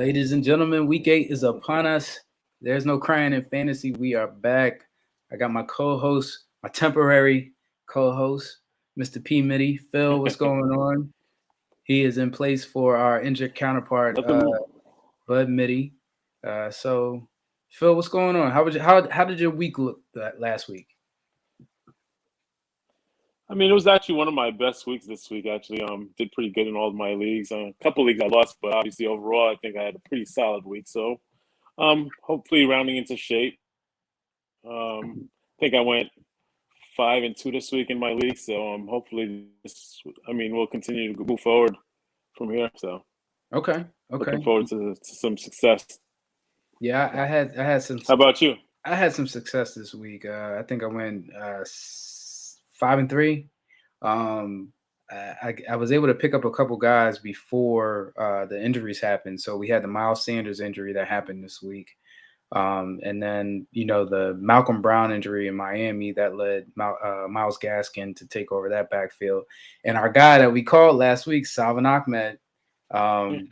Ladies and gentlemen, week 8 is upon us. There's no crying in fantasy. We are back. I got my co-host, my temporary co-host, Mr. P. Mitty. Phil, what's going on? He is in place for our injured counterpart, Bud Mitty. So, Phil, what's going on? How did your week look last week? I mean, it was actually one of my best weeks this week. Actually, did pretty good in all of my leagues. A couple leagues I lost, but obviously overall, I think I had a pretty solid week. So, hopefully rounding into shape. I think I went 5-2 this week in my league. So, hopefully, we'll continue to move forward from here. So, okay, looking forward to some success. Yeah, I had some. How about you? I had some success this week. I think I went 5-3. I was able to pick up a couple guys before the injuries happened. So we had the Miles Sanders injury that happened this week. And then, the Malcolm Brown injury in Miami that led Myles Gaskin to take over that backfield. And our guy that we called last week, Salvin Ahmed, and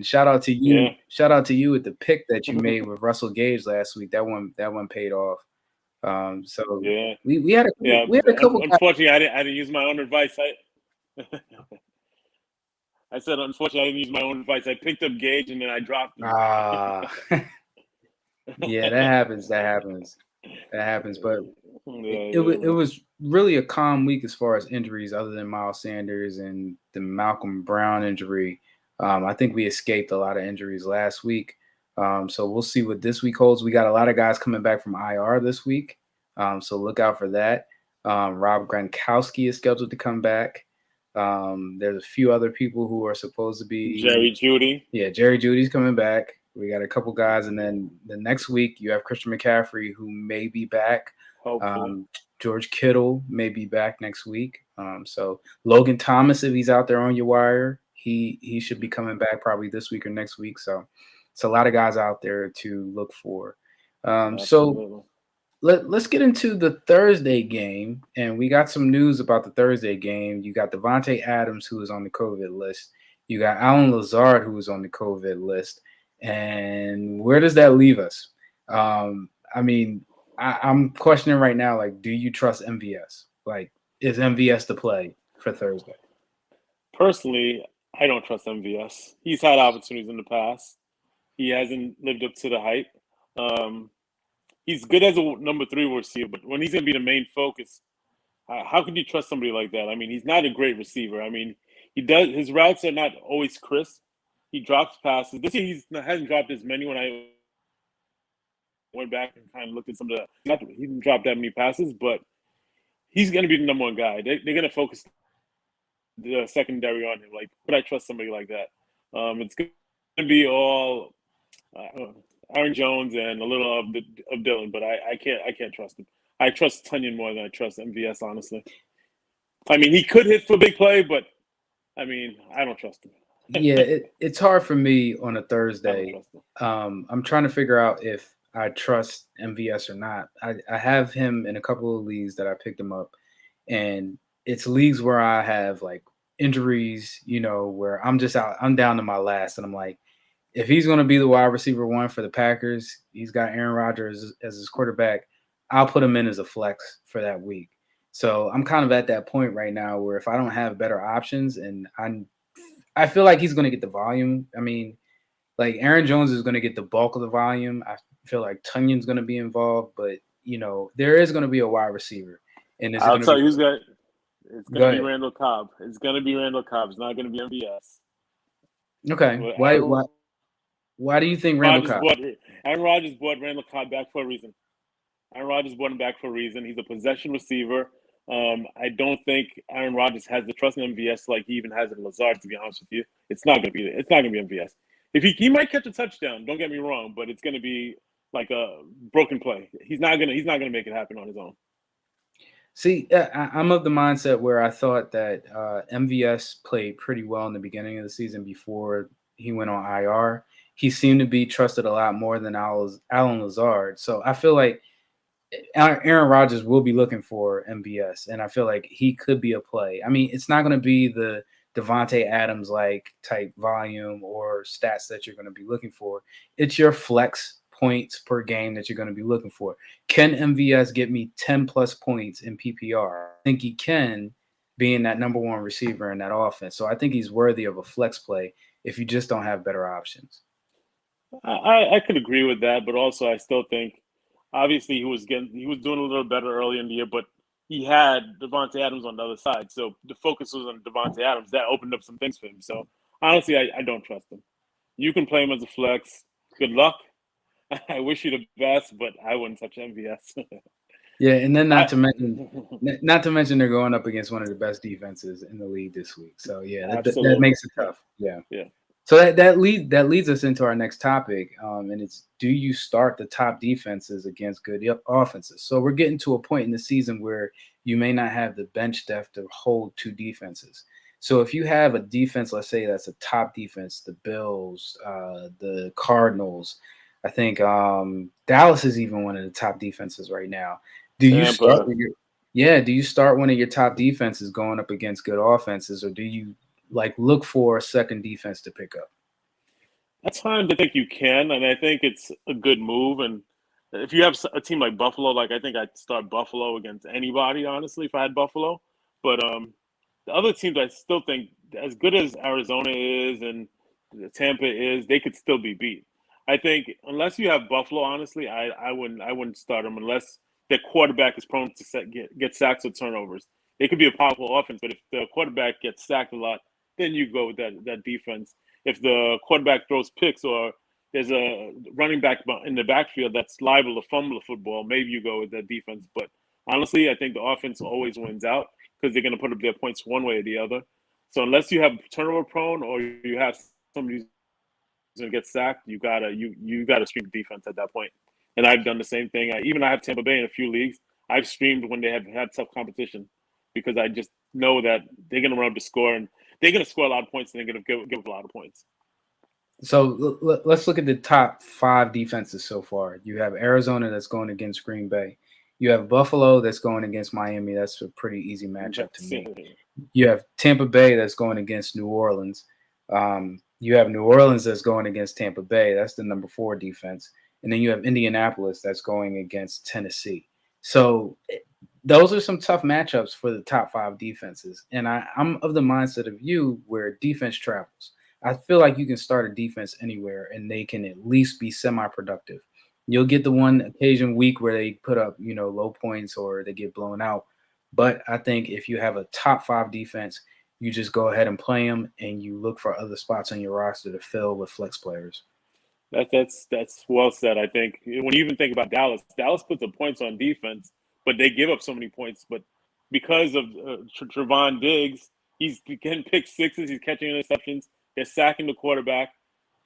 shout out to you. Yeah. Shout out to you with the pick that you made with Russell Gage last week. That one paid off. So yeah, we had a couple. Unfortunately, I didn't use my own advice. I said, unfortunately, I didn't use my own advice. I picked up Gage and then I dropped him. Yeah, that happens. But it was really a calm week as far as injuries, other than Miles Sanders and the Malcolm Brown injury. I think we escaped a lot of injuries last week. So we'll see what this week holds. We got a lot of guys coming back from IR this week. So look out for that. Rob Gronkowski is scheduled to come back. There's a few other people who are supposed to be Jerry Jeudy. Yeah, Jerry Jeudy's coming back. We got a couple guys, and then the next week you have Christian McCaffrey, who may be back. George Kittle may be back next week. So Logan Thomas, if he's out there on your wire, he should be coming back probably this week or next week. So it's a lot of guys out there to look for. So let's get into the Thursday game, and we got some news about the Thursday game. You got Devontae Adams, who is on the COVID list. You got Allen Lazard, who is on the COVID list. And where does that leave us? I'm questioning right now, like, do you trust MVS? Like, is MVS the play for Thursday? Personally, I don't trust MVS. He's had opportunities in the past. He hasn't lived up to the hype. He's good as a number 3 receiver, but when he's going to be the main focus, how can you trust somebody like that? I mean, he's not a great receiver. I mean, his routes are not always crisp. He drops passes. This year he hasn't dropped as many. When I went back and kind of looked at some of he didn't drop that many passes, but he's going to be the number 1 guy. They're going to focus the secondary on him. Like, would I trust somebody like that? It's going to be all Aaron Jones and a little of Dylan, but I can't trust him. I trust Tunyon more than I trust MVS, honestly. I mean, he could hit for a big play, but I mean, I don't trust him. Yeah, it's hard for me on a Thursday. I'm trying to figure out if I trust MVS or not. I have him in a couple of leagues that I picked him up, and it's leagues where I have like injuries, where I'm just out. I'm down to my last, and I'm like, if he's going to be the wide receiver 1 for the Packers, he's got Aaron Rodgers as his quarterback. I'll put him in as a flex for that week. So I'm kind of at that point right now where if I don't have better options, and I feel like he's going to get the volume. I mean, like Aaron Jones is going to get the bulk of the volume. I feel like Tunyon's going to be involved, but there is going to be a wide receiver. And I'll tell you who's got. It's going to be Randall Cobb. It's going to be Randall Cobb. It's not going to be MVS. Okay. Why do you think Randall Cobb? Aaron Rodgers brought Randall Cobb back for a reason. Aaron Rodgers brought him back for a reason. He's a possession receiver. I don't think Aaron Rodgers has the trust in MVS like he even has in Lazard. To be honest with you, it's not going to be MVS. If he might catch a touchdown, don't get me wrong, but it's going to be like a broken play. He's not going to make it happen on his own. See, I'm of the mindset where I thought that MVS played pretty well in the beginning of the season before he went on IR. He seemed to be trusted a lot more than Allen Lazard. So I feel like Aaron Rodgers will be looking for MVS, and I feel like he could be a play. I mean, it's not going to be the Devontae Adams like type volume or stats that you're going to be looking for. It's your flex points per game that you're going to be looking for. Can MVS get me 10 plus points in PPR? I think he can, being that number one receiver in that offense. So I think he's worthy of a flex play if you just don't have better options. I could agree with that, but also I still think obviously he was doing a little better early in the year, but he had Devontae Adams on the other side, so the focus was on Devontae Adams. That opened up some things for him. So honestly, I don't trust him. You can play him as a flex. Good luck. I wish you the best, but I wouldn't touch MVS. Yeah, and then I, not to mention they're going up against one of the best defenses in the league this week. So yeah, that absolutely. makes it tough. Yeah. Yeah. So that leads us into our next topic, and it's, do you start the top defenses against good offenses? So we're getting to a point in the season where you may not have the bench depth to hold two defenses. So if you have a defense, let's say that's a top defense, the Bills, the Cardinals, I think Dallas is even one of the top defenses right now. Do you start Tampa. do you start one of your top defenses going up against good offenses, or do you look for a second defense to pick up? That's time to think you can, and I think it's a good move. And if you have a team like Buffalo, like I think I'd start Buffalo against anybody, honestly, if I had Buffalo. But the other teams, I still think, as good as Arizona is and Tampa is, they could still be beat. I think unless you have Buffalo, honestly, I wouldn't start them unless their quarterback is prone to get sacks or turnovers. They could be a powerful offense, but if the quarterback gets sacked a lot, then you go with that defense. If the quarterback throws picks or there's a running back in the backfield that's liable to fumble a football, maybe you go with that defense. But honestly, I think the offense always wins out because they're going to put up their points one way or the other. So unless you have turnover prone or you have somebody who's going to get sacked, you gotta stream defense at that point. And I've done the same thing. I have Tampa Bay in a few leagues. I've streamed when they have had tough competition because I just know that they're going to run up the score and they're going to score a lot of points and they're going to give a lot of points. So let's look at the top 5 defenses so far. You have Arizona that's going against Green Bay. You have Buffalo that's going against Miami. That's a pretty easy matchup to me. You have Tampa Bay that's going against New Orleans. You have New Orleans that's going against Tampa Bay. That's the number 4 defense. And then you have Indianapolis that's going against Tennessee. So those are some tough matchups for the top 5 defenses. And I'm of the mindset of you where defense travels. I feel like you can start a defense anywhere and they can at least be semi-productive. You'll get the one occasion week where they put up, low points or they get blown out. But I think if you have a top 5 defense, you just go ahead and play them and you look for other spots on your roster to fill with flex players. That's well said. I think when you even think about Dallas puts the points on defense, but they give up so many points. But because of Trevon Diggs, he's getting pick sixes, he's catching interceptions, they're sacking the quarterback.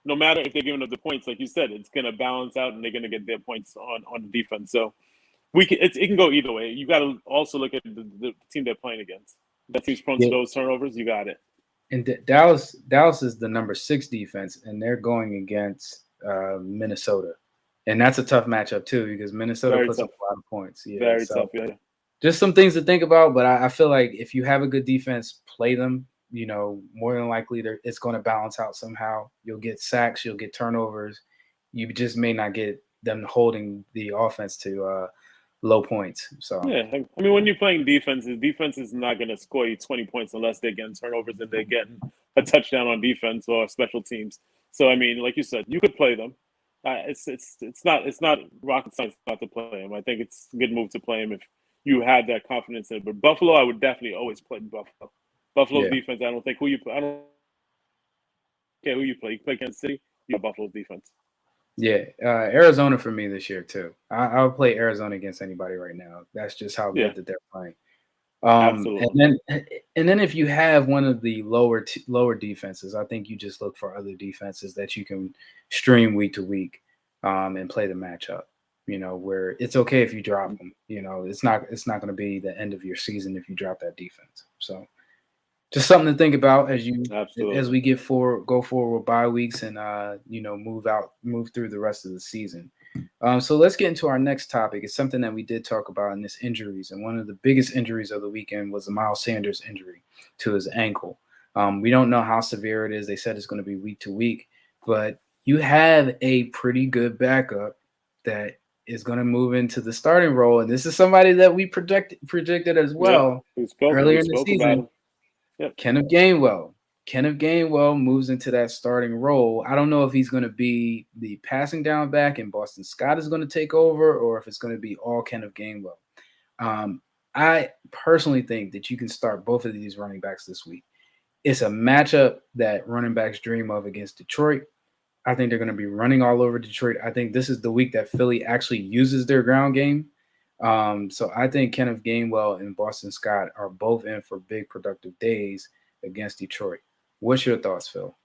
No matter if they're giving up the points, like you said, it's going to balance out, and they're going to get their points on the defense. So it can go either way. You got to also look at the team they're playing against. That team's prone to those turnovers. You got it. And Dallas is the number 6 defense, and they're going against Minnesota, and that's a tough matchup too because Minnesota puts up a lot of points. Yeah, very tough. Yeah. Just some things to think about, but I feel like if you have a good defense, play them. More than likely it's going to balance out somehow. You'll get sacks, you'll get turnovers. You just may not get them holding the offense to low points. So yeah, I mean, when you're playing defense is not going to score you 20 points unless they're getting turnovers and they're getting a touchdown on defense or special teams. So I mean, like you said, you could play them. It's not rocket science not to play them. I think it's a good move to play them if you had that confidence in it. But Buffalo, I would definitely always play Buffalo. Buffalo's defense, I don't care who you play. You play Kansas City, you have Buffalo's defense. Yeah, Arizona for me this year too. I would play Arizona against anybody right now. That's just how good that they're playing. Absolutely. And then if you have one of the lower defenses, I think you just look for other defenses that you can stream week to week, and play the matchup. Where it's okay if you drop them. It's not going to be the end of your season if you drop that defense. So just something to think about as we go forward with bye weeks and move through the rest of the season. So let's get into our next topic. It's something that we did talk about in this injuries, and one of the biggest injuries of the weekend was the Miles Sanders injury to his ankle. We don't know how severe it is. They said it's going to be week to week, but you have a pretty good backup that is going to move into the starting role. And this is somebody that we predicted as Yeah, well we earlier in the spoke about season. him. Yep. Kenneth Gainwell. Kenneth Gainwell moves into that starting role. I don't know if he's going to be the passing down back and Boston Scott is going to take over, or if it's going to be all Kenneth Gainwell. I personally think that you can start both of these running backs this week. It's a matchup that running backs dream of against Detroit. I think they're going to be running all over Detroit. I think this is the week that Philly actually uses their ground game. So I think Kenneth Gainwell and Boston Scott are both in for big productive days against Detroit. What's your thoughts, Phil?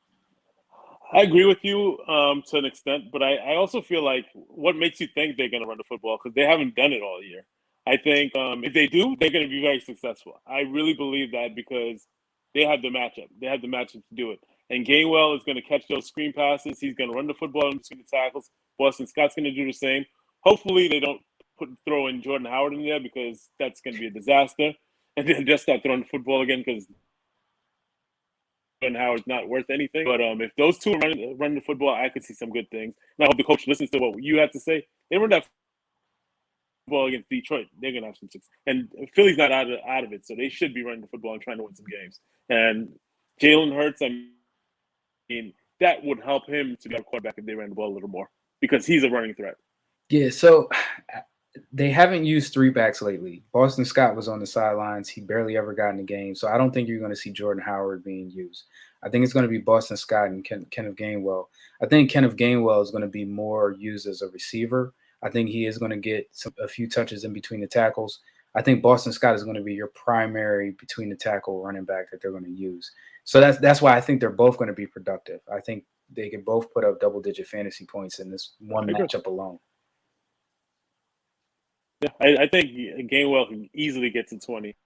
I agree with you to an extent, but I also feel like what makes you think they're going to run the football because they haven't done it all year. I think if they do, they're going to be very successful. I really believe that because they have the matchup. They have the matchup to do it. And Gainwell is going to catch those screen passes. He's going to run the football in between the tackles. Boston Scott's going to do the same. Hopefully, they don't throw in Jordan Howard in there because that's going to be a disaster. And then just start throwing the football again because and Howard's not worth anything. But if those two are running the football, I could see some good things. And I hope the coach listens to what you have to say. They run that football against Detroit. They're gonna have some success. And Philly's not out of it, so they should be running the football and trying to win some games. And Jalen Hurts, I mean, that would help him to be a quarterback if they ran the ball a little more because he's a running threat. Yeah, so they haven't used three backs lately. Boston Scott was on the sidelines. He barely ever got in the game. So I don't think you're going to see Jordan Howard being used. I think it's going to be Boston Scott and Kenneth Gainwell. I think Kenneth Gainwell is going to be more used as a receiver. I think he is going to get a few touches in between the tackles. I think Boston Scott is going to be your primary between the tackle running back that they're going to use. So that's why I think they're both going to be productive. I think they can both put up double-digit fantasy points in this one matchup alone. Yeah, I think Gainwell can easily get to 20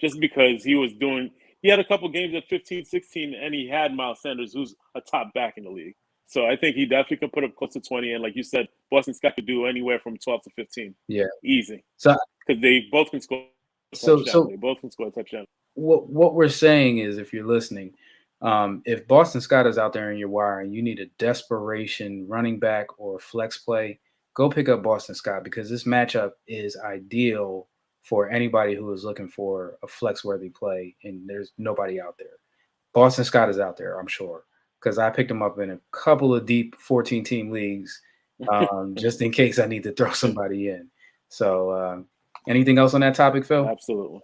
just because he had a couple games at 15, 16, and he had Miles Sanders, who's a top back in the league. So I think he definitely could put up close to 20. And like you said, Boston Scott could do anywhere from 12 to 15. Yeah. Easy. So because they both can score a touchdown. So they both can score a touchdown. What we're saying is, if you're listening, if Boston Scott is out there in your wire and you need a desperation running back or flex play, go pick up Boston Scott because this matchup is ideal for anybody who is looking for a flex-worthy play, and there's nobody out there. Boston Scott is out there, I'm sure, because I picked him up in a couple of deep 14-team leagues just in case I need to throw somebody in. So anything else on that topic, Phil? Absolutely.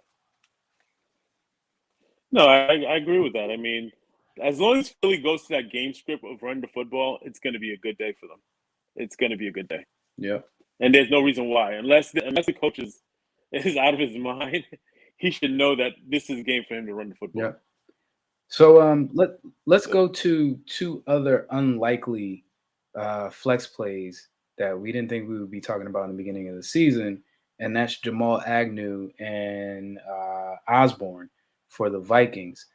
No, I agree with that. I mean, as long as Philly goes to that game script of run the football, it's going to be a good day for them. It's going to be a good day. Yeah. And there's no reason why. Unless the coach is out of his mind, he should know that this is a game for him to run the football. Yeah. So let's go to two other unlikely flex plays that we didn't think we would be talking about in the beginning of the season, and that's Jamal Agnew and Osborne for the Vikings.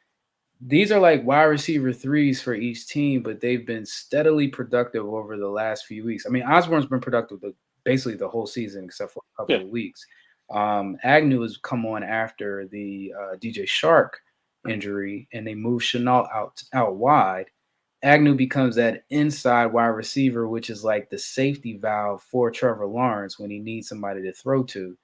These are like wide receiver threes for each team, but they've been steadily productive over the last few weeks. I mean, Osborne's been productive basically the whole season except for a couple of weeks. Agnew has come on after the DJ Shark injury, and they move Chenault out wide. Agnew becomes that inside wide receiver, which is like the safety valve for Trevor Lawrence when he needs somebody to throw to.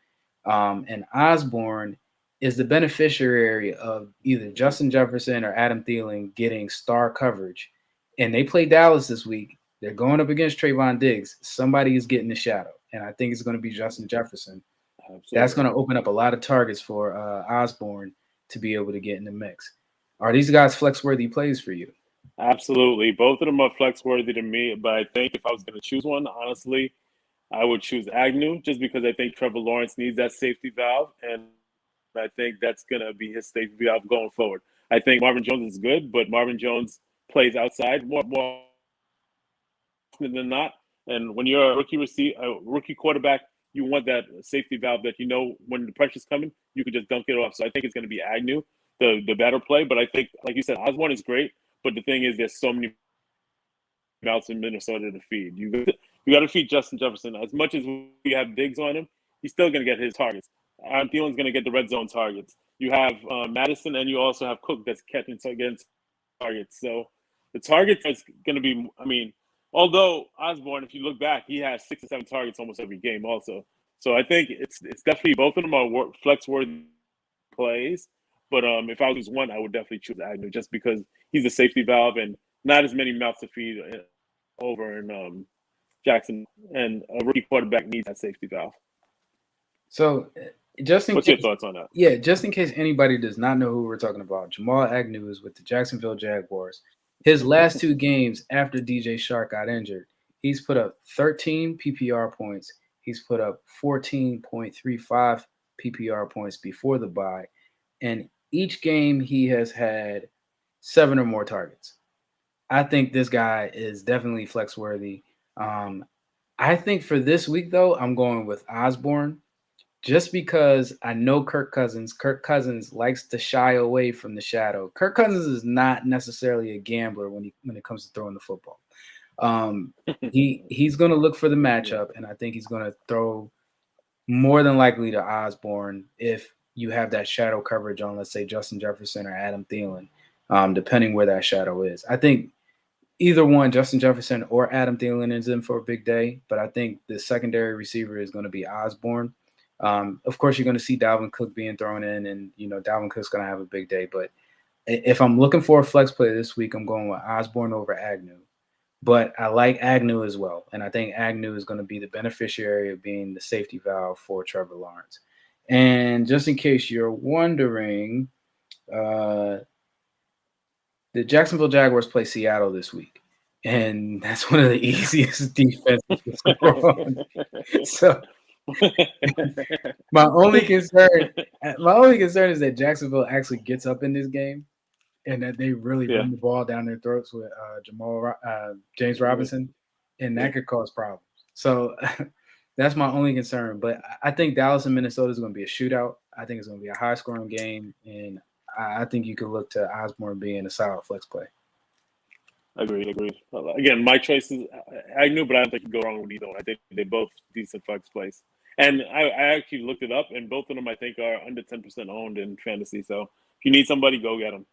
And Osborne is the beneficiary of either Justin Jefferson or Adam Thielen getting star coverage. And they play Dallas this week. They're going up against Trayvon Diggs. Somebody is getting the shadow, and I think it's going to be Justin Jefferson. Absolutely. That's going to open up a lot of targets for Osborne to be able to get in the mix. Are these guys flex-worthy plays for you? Absolutely. Both of them are flex-worthy to me, but I think if I was going to choose one, honestly, I would choose Agnew just because I think Trevor Lawrence needs that safety valve, and I think that's going to be his safety valve going forward. I think Marvin Jones is good, but Marvin Jones plays outside more often than not. And when you're a rookie quarterback, you want that safety valve that you know when the pressure's coming, you can just dunk it off. So I think it's going to be Agnew, the better play. But I think, like you said, Osborne is great. But the thing is, there's so many mouths in Minnesota to feed. You got to feed Justin Jefferson. As much as we have Diggs on him, he's still going to get his targets. Adam Thielen's going to get the red zone targets. You have Madison, and you also have Cook that's catching against targets. So the targets is going to be, I mean, although Osborne, if you look back, he has 6 or 7 targets almost every game also. So I think it's definitely both of them are flex-worthy plays. But if I was one, I would definitely choose Agnew just because he's a safety valve and not as many mouths to feed over in Jackson. And a rookie quarterback needs that safety valve. So just in What's case, your thoughts on that? Yeah, just in case anybody does not know who we're talking about, Jamal Agnew is with the Jacksonville Jaguars. His last 2 games after DJ Shark got injured, he's put up 13 PPR points. He's put up 14.35 PPR points before the bye. And each game he has had 7 or more targets. I think this guy is definitely flex worthy. I think for this week, though, I'm going with Osborne. Just because I know Kirk Cousins likes to shy away from the shadow. Kirk Cousins is not necessarily a gambler when it comes to throwing the football. He's going to look for the matchup, and I think he's going to throw more than likely to Osborne if you have that shadow coverage on, let's say, Justin Jefferson or Adam Thielen, depending where that shadow is. I think either one, Justin Jefferson or Adam Thielen, is in for a big day, but I think the secondary receiver is going to be Osborne. Of course, you're going to see Dalvin Cook being thrown in, and Dalvin Cook's going to have a big day. But if I'm looking for a flex play this week, I'm going with Osborne over Agnew. But I like Agnew as well, and I think Agnew is going to be the beneficiary of being the safety valve for Trevor Lawrence. And just in case you're wondering, the Jacksonville Jaguars play Seattle this week, and that's one of the easiest defenses to score on. So. My only concern is that Jacksonville actually gets up in this game, and that they really run the ball down their throats with James Robinson, and that could cause problems. So that's my only concern. But I think Dallas and Minnesota is going to be a shootout. I think it's going to be a high-scoring game, and I think you could look to Osborne being a solid flex play. Agreed. Again, my choice is Agnew, but I don't think you go wrong with either one. I think they're both decent flex plays. And I actually looked it up, and both of them I think are under 10% owned in fantasy. So if you need somebody, go get them.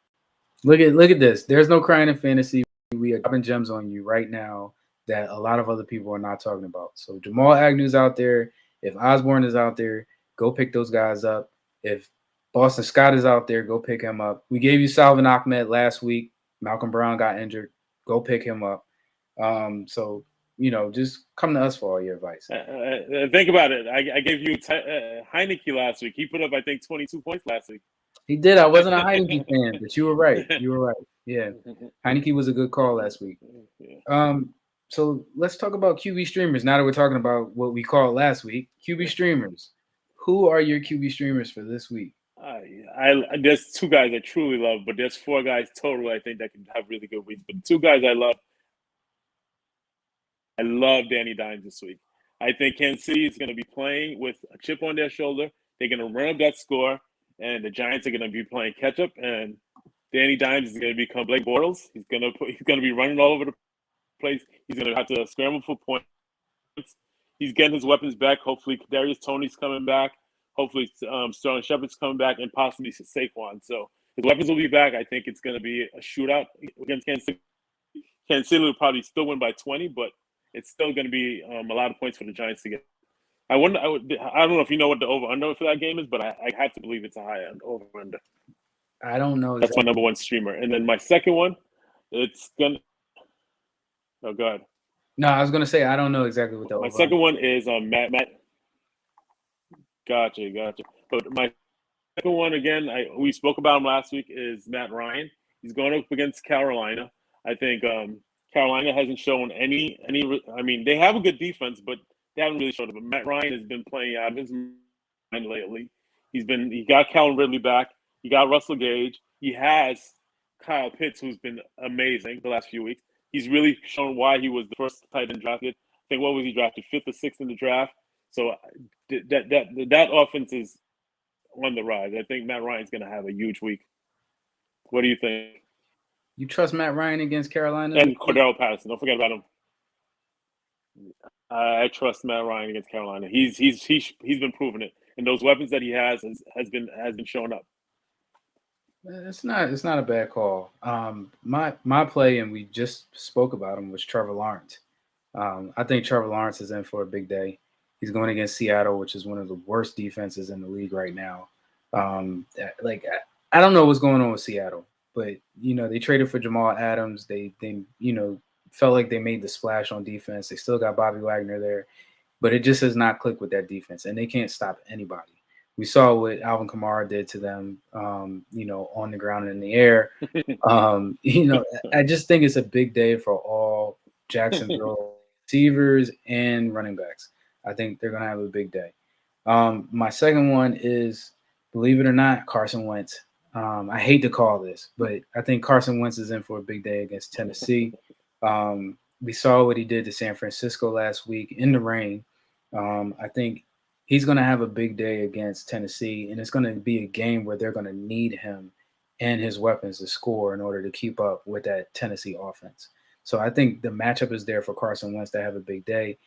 Look at this. There's no Cryin in fantasy. We are dropping gems on you right now that a lot of other people are not talking about. So Jamal Agnew's out there. If Osborne is out there, go pick those guys up. If Boston Scott is out there, go pick him up. We gave you Salvin Ahmed last week. Malcolm Brown got injured. Go pick him up. So just come to us for all your advice. Think about it. I gave you Heineke last week. He put up, I think, 22 points last week. He did. I wasn't a Heineke fan, but you were right. Yeah. Heineke was a good call last week. So let's talk about QB streamers. Now that we're talking about what we called last week, QB streamers. Who are your QB streamers for this week? There's 2 guys I truly love, but there's 4 guys total I think that can have really good weeks. But 2 guys I love Danny Dimes this week. I think Kansas City is going to be playing with a chip on their shoulder. They're going to run up that score, and the Giants are going to be playing catch up. And Danny Dimes is going to become Blake Bortles. He's going to be running all over the place. He's going to have to scramble for points. He's getting his weapons back. Hopefully, Kadarius Toney's coming back. Hopefully, Sterling Shepard's coming back, and possibly Saquon. So his weapons will be back. I think it's going to be a shootout against Kansas City. Kansas City will probably still win by 20, but it's still going to be a lot of points for the Giants to get. I don't know if you know what the over-under for that game is, but I have to believe it's a high over-under. I don't know. That's my number 1 streamer. And then my second one, it's going to – oh, go ahead. No, I was going to say I don't know exactly what the over-under. My second one is Matt. Gotcha. But my second one, again, we spoke about him last week, is Matt Ryan. He's going up against Carolina. I think Carolina hasn't shown any. I mean, they have a good defense, but they haven't really showed it. But Matt Ryan has been playing out of his mind lately. He got Calvin Ridley back. He got Russell Gage. He has Kyle Pitts, who's been amazing the last few weeks. He's really shown why he was the first tight end drafted. I think what was he drafted? 5th or 6th in the draft. So that offense is on the rise. I think Matt Ryan's going to have a huge week. What do you think? You trust Matt Ryan against Carolina? And Cordero Patterson. Don't forget about him. I trust Matt Ryan against Carolina. He's been proving it. and those weapons that he has been showing up. It's not a bad call. My play, and we just spoke about him, was Trevor Lawrence. I think Trevor Lawrence is in for a big day. He's going against Seattle, which is one of the worst defenses in the league right now. I don't know what's going on with Seattle, but they traded for Jamal Adams. They felt like they made the splash on defense. They still got Bobby Wagner there, but it just has not clicked with that defense, and they can't stop anybody. We saw what Alvin Kamara did to them, on the ground and in the air. I just think it's a big day for all Jacksonville receivers and running backs. I think they're going to have a big day. My second one is, believe it or not, Carson Wentz. I hate to call this, but I think Carson Wentz is in for a big day against Tennessee. We saw what he did to San Francisco last week in the rain. I think he's going to have a big day against Tennessee, and it's going to be a game where they're going to need him and his weapons to score in order to keep up with that Tennessee offense. So I think the matchup is there for Carson Wentz to have a big day.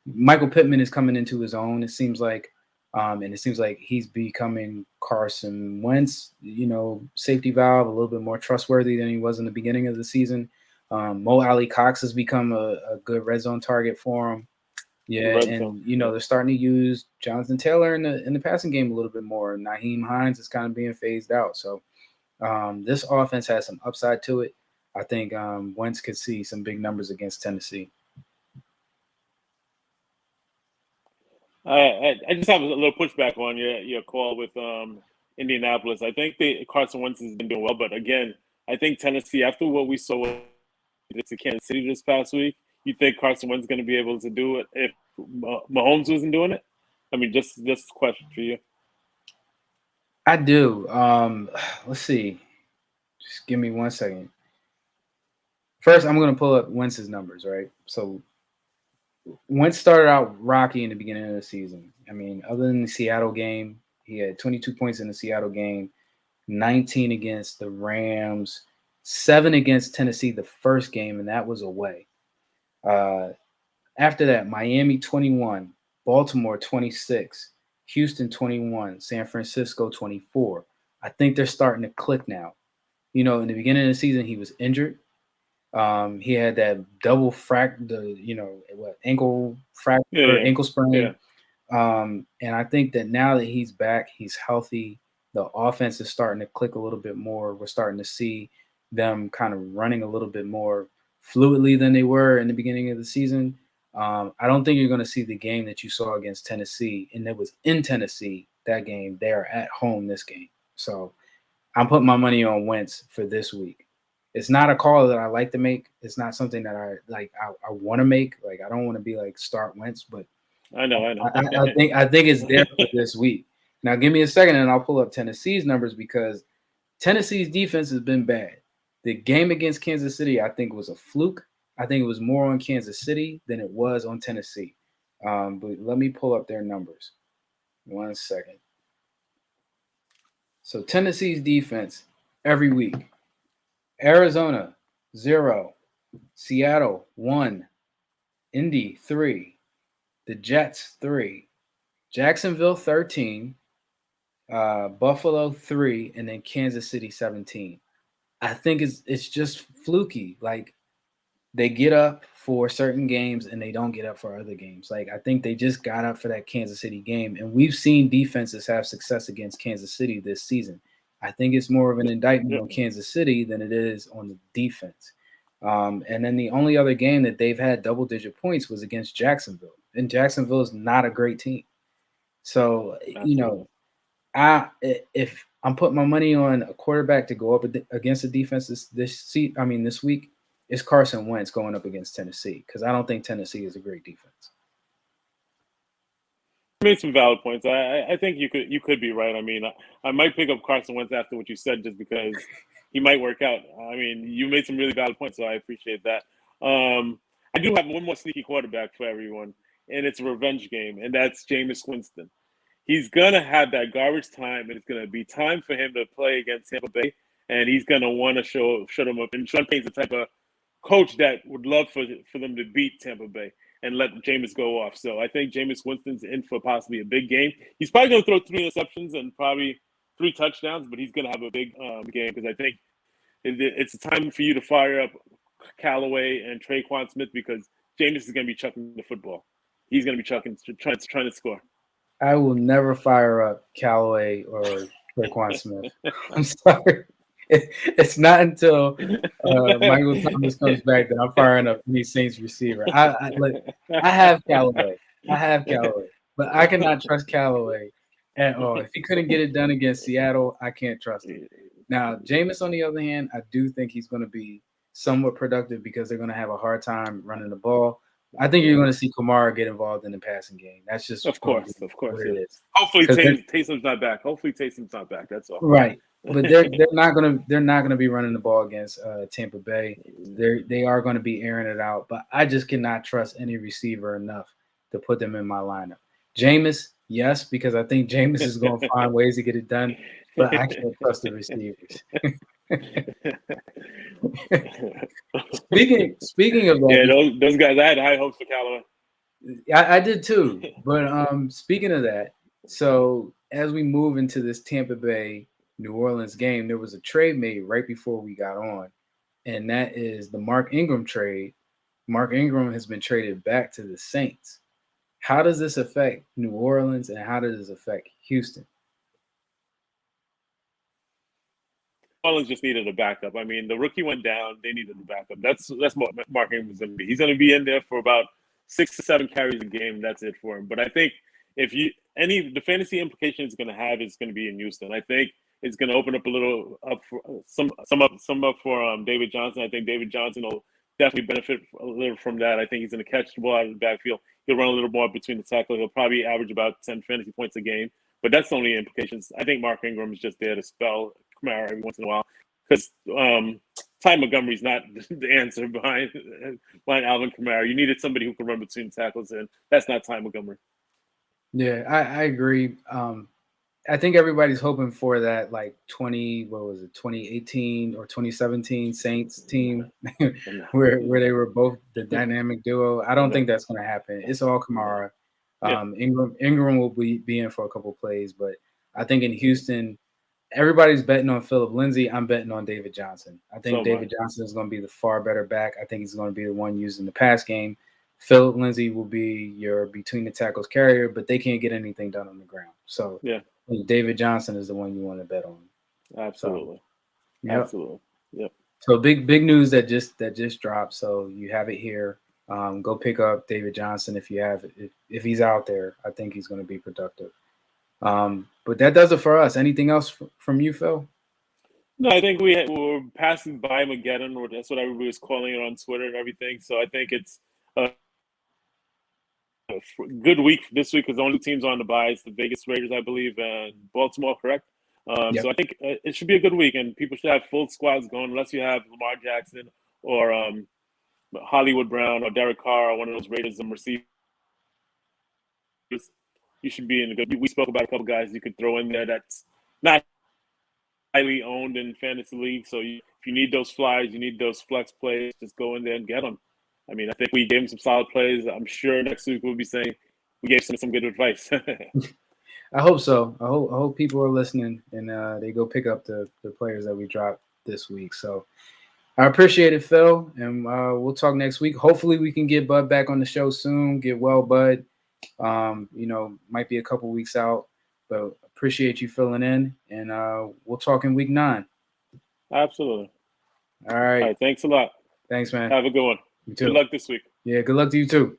Michael Pittman is coming into his own, it seems like, and it seems like he's becoming Carson Wentz, safety valve, a little bit more trustworthy than he was in the beginning of the season. Mo Ali Cox has become a good red zone target for him. Yeah, and they're starting to use Jonathan Taylor in the passing game a little bit more. Nyheim Hines is kind of being phased out. So this offense has some upside to it. I think Wentz could see some big numbers against Tennessee. I just have a little pushback on your call with Indianapolis. I think Carson Wentz has been doing well, but again, I think Tennessee, after what we saw to Kansas City this past week, you think Carson Wentz is going to be able to do it if Mahomes wasn't doing it? I mean, just a question for you. I do. Let's see. Just give me 1 second. First, I'm going to pull up Wentz's numbers, right? So Wentz started out rocky in the beginning of the season. I mean, other than the Seattle game, he had 22 points in the Seattle game, 19 against the Rams, 7 against Tennessee the first game, and that was away. After that, Miami 21, Baltimore 26, Houston 21, San Francisco 24. I think they're starting to click now. In the beginning of the season, he was injured. He had that double ankle fracture, ankle sprain. Yeah. And I think that now that he's back, he's healthy. The offense is starting to click a little bit more. We're starting to see them kind of running a little bit more fluidly than they were in the beginning of the season. I don't think you're going to see the game that you saw against Tennessee, and it was in Tennessee, that game. They are at home this game. So I'm putting my money on Wentz for this week. It's not a call that I like to make. It's not something that I want to make. Like, I don't want to be like start Wentz, but I know. I think it's there for this week. Now, give me a second, and I'll pull up Tennessee's numbers because Tennessee's defense has been bad. The game against Kansas City, I think, was a fluke. I think it was more on Kansas City than it was on Tennessee. But let me pull up their numbers. 1 second. So Tennessee's defense every week. Arizona, 0. Seattle, 1. Indy, 3. The Jets, 3. Jacksonville, 13. Buffalo, 3. And then Kansas City, 17. I think it's just fluky. Like, they get up for certain games and they don't get up for other games. Like, I think they just got up for that Kansas City game. And we've seen defenses have success against Kansas City this season. I think it's more of an indictment on Kansas City than it is on the defense. And then the only other game that they've had double-digit points was against Jacksonville. And Jacksonville is not a great team. So, if I'm putting my money on a quarterback to go up against the defense this week, it's Carson Wentz going up against Tennessee because I don't think Tennessee is a great defense. You made some valid points. I think you could be right. I mean, I might pick up Carson Wentz after what you said just because he might work out. I mean, you made some really valid points, so I appreciate that. I do have one more sneaky quarterback for everyone, and it's a revenge game, and that's Jameis Winston. He's going to have that garbage time, and it's going to be time for him to play against Tampa Bay, and he's going to want to show them up. And Sean Payton's the type of coach that would love for them to beat Tampa Bay. and let Jameis go off. So I think Jameis Winston's in for possibly a big game. He's probably going to throw 3 interceptions and probably 3 touchdowns, but he's going to have a big game because I think it's a time for you to fire up Callaway and Traquan Smith because Jameis is going to be chucking the football. He's going to be chucking, trying to score. I will never fire up Callaway or Traquan Smith. I'm sorry. It's not until Michael Thomas comes back that I'm firing up any Saints receiver. I have Callaway. But I cannot trust Callaway at all. If he couldn't get it done against Seattle, I can't trust him. Now, Jameis, on the other hand, I do think he's going to be somewhat productive because they're going to have a hard time running the ball. I think you're going to see Kamara get involved in the passing game. That's just of course what it is. Hopefully Taysom's not back. That's all. Right. But they're not gonna be running the ball against Tampa Bay. They are going to be airing it out. But I just cannot trust any receiver enough to put them in my lineup. Jameis, yes, because I think Jameis is going to find ways to get it done. But I can't trust the receivers. Speaking of that, those guys, I had high hopes for Callaway. I did too. But speaking of that, so as we move into this Tampa Bay New Orleans game, there was a trade made right before we got on, and that is the Mark Ingram trade. Mark Ingram has been traded back to the Saints. How does this affect New Orleans, and how does this affect Houston? Orleans just needed a backup. I mean, the rookie went down; they needed a backup. That's what Mark Ingram's going to be. He's going to be in there for about 6 to 7 carries a game. That's it for him. But I think the fantasy implication it's going to have is going to be in Houston. I think it's going to open up a little up for some up for David Johnson. I think David Johnson will definitely benefit a little from that. I think he's going to catch the ball out of the backfield. He'll run a little more between the tackle. He'll probably average about 10 fantasy points a game. But that's the only implications. I think Mark Ingram is just there to spell Kamara every once in a while because Ty Montgomery's not the answer behind Alvin Kamara. You needed somebody who could run between the tackles, and that's not Ty Montgomery. Yeah, I agree. I think everybody's hoping for that 2018 or 2017 Saints team where they were both the dynamic duo. I don't think that's going to happen. It's all Kamara. Ingram will be in for a couple plays, but I think in Houston, everybody's betting on Phillip Lindsay. I'm betting on David Johnson. I think David Johnson is going to be the far better back. I think he's going to be the one used in the pass game. Phillip Lindsay will be your between the tackles carrier, but they can't get anything done on the ground. So David Johnson is the one you want to bet on. Absolutely. So, absolutely. Yep. So big news that just dropped. So you have it here. Go pick up David Johnson if you have it. If he's out there, I think he's going to be productive. But that does it for us. Anything else from you, Phil? No, I think we're passing by Mageddon, or that's what everybody was calling it on Twitter and everything. So I think it's a good week this week because the only teams on the bye is the Vegas Raiders, I believe, and Baltimore, correct? So I think it should be a good week, and people should have full squads going unless you have Lamar Jackson or Hollywood Brown or Derek Carr or one of those Raiders and receivers. You should be in a good. We spoke about a couple guys you could throw in there that's not highly owned in fantasy league. So if you need those flyers, you need those flex plays, just go in there and get them. I mean, I think we gave him some solid plays. I'm sure next week we'll be saying we gave some good advice. I hope so. I hope people are listening and they go pick up the players that we dropped this week. So I appreciate it, Phil, and we'll talk next week. Hopefully we can get Bud back on the show soon. Get well, Bud. Might be a couple weeks out, but appreciate you filling in, and we'll talk in week 9. Absolutely. All right. Thanks a lot. Thanks, man. Have a good one. You too. Good luck this week. Yeah, good luck to you too.